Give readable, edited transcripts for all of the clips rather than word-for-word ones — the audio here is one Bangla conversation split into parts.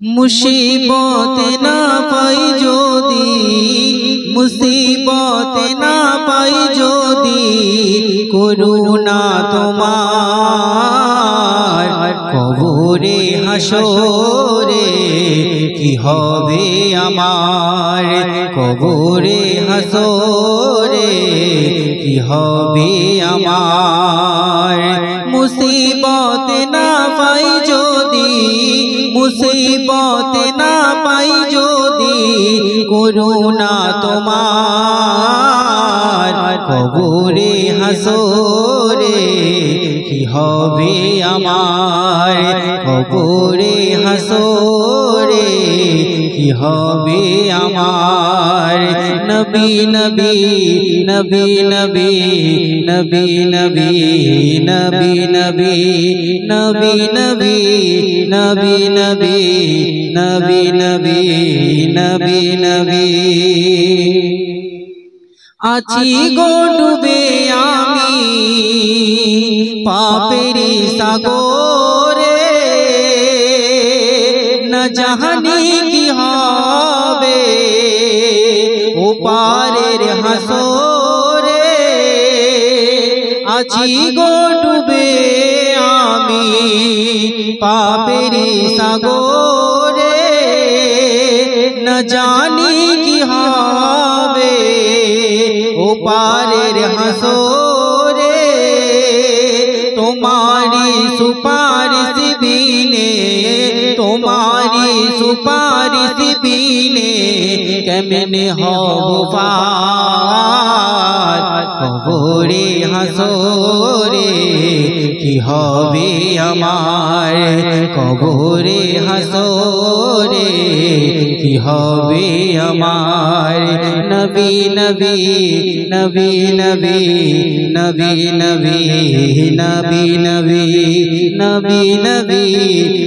মুসিবত না পাই যদি, মুসিবত না পাই যদি, করুণা তোমার কবরে হাসরে কি হবে আমার, কবরে হাসরে কি হবে আমার। মুসিবত না পাই যদি, মুসিবত না পাই যদি, করুণা তোমার কবরে হাসরে কি হবে আমার, কবরে হাসরে কি হবে আমার। নবী নবী নবী নবী নবী নবী নবী নবী নবী নবী নবী নবী নবী নবী নবী নবী। আছি গো ডুবে আমি পাপেরি সাগরে, না জানি কি হবে ওপারের হাসরে। আছি গো ডুবে আমি পাপেরি সাগরে, না জানি কি হবে ওপারের হাসরে। তোমারি সুপারিশ বিনে, তোমারি সুপারিশ বিনে কেমনে হব পার, কবরে হাসরে কি হবে আমার, কবরে হাসরে কি হবে আমার। নবী নবী নবী নবী নবী নবী নবী নবী নবী নবী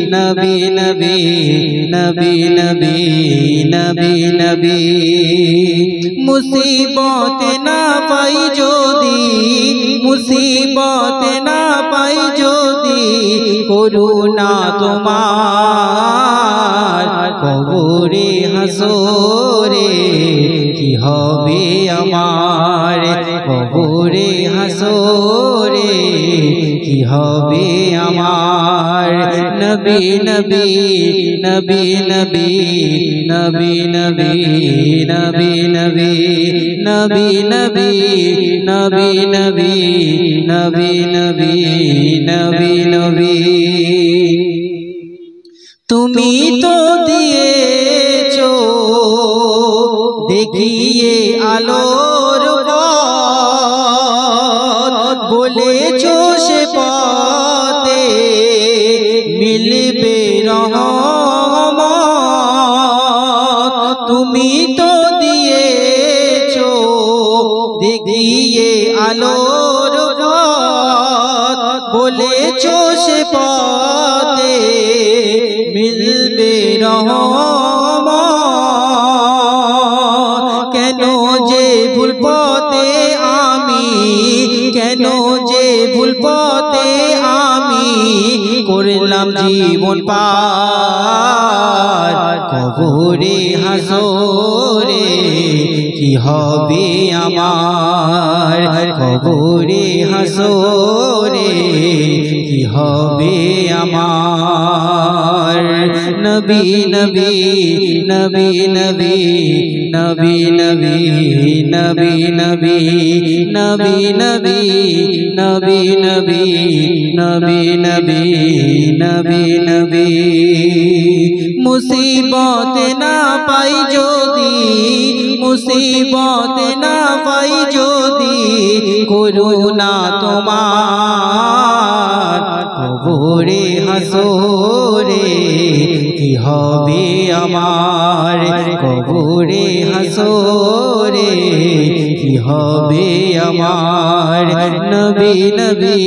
নবী নবী নবী নবী নবী নবী। মুসিবত না পাই যদি, মুসিবত না পাই যদি, করুণা তোমার কবরে হাসরে কি হবে আমার, কবরে হাসরে কি হবে আমার। নবী নবী নবী নবী নবী নবী নবী নবী নবী নবী নবী নবী নবী নবী নবী নবী। তুমি তো দিয়েছো দেখিয়ে আলোর পথ, বলেছো সে পথে মিলবে রহমত। তুমি তো দিয়েছো দেখিয়ে আলোর পথ, বলেছো সে পথে মিলবে রহমত। কেন যে ভুল পথে আমি, কেন যে ভুল পথে আমি করলাম জীবন পার, কবরে হাসরে কি হবে আমার, কবরে হাসরে কি হবে আমার। নবী নবী নবী নবী নবী নবী নবী নবী নবী নবী নবী নবী নবী নবী নবী নবী। মুসিবত না পাই যদি, মুসিবত না পাই যদি, করুণা তোমার কবরে হাসরে কি হবে আমার, কবরে হাসরে কি হবে আমার। নবী নবী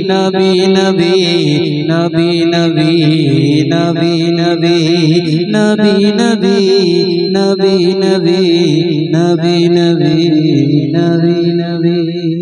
নবী নবী নবী নবী নবী নবী নবী নবী নবী নবী নবী নবী নবী নবী।